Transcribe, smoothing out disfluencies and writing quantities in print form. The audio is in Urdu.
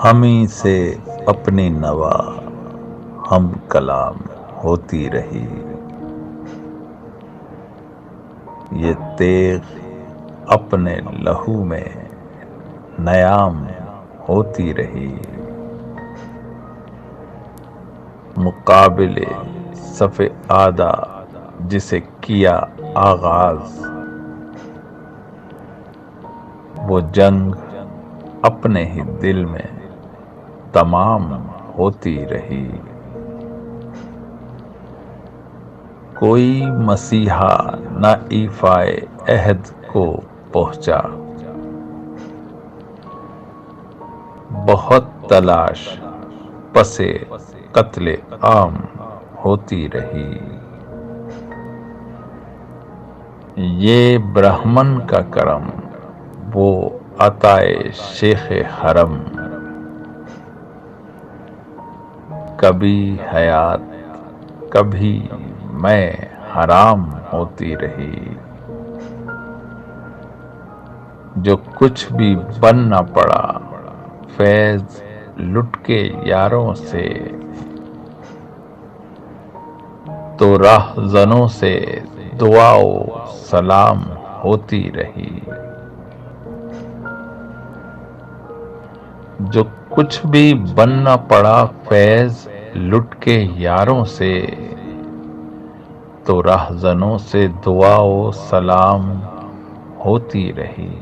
ہمیں سے اپنی نوا ہم کلام ہوتی رہی، یہ تیغ اپنے لہو میں نیام ہوتی رہی، مقابل صف آدھا جسے کیا آغاز، وہ جنگ اپنے ہی دل میں تمام ہوتی رہی، کوئی مسیحا نہ ایفائے عہد کو پہنچا، بہت تلاش پس قتل عام ہوتی رہی، یہ برہمن کا کرم وہ عطائے شیخ حرم، کبھی حیات کبھی میں حرام ہوتی رہی، جو کچھ بھی بن نہ پڑا فیض لٹ کے یاروں سے، تو راہ زنوں سے دعا و سلام ہوتی رہی، جو کچھ بھی بن نہ پڑا فیض لٹ کے یاروں سے، تو راہ زنوں سے دعا و سلام ہوتی رہی۔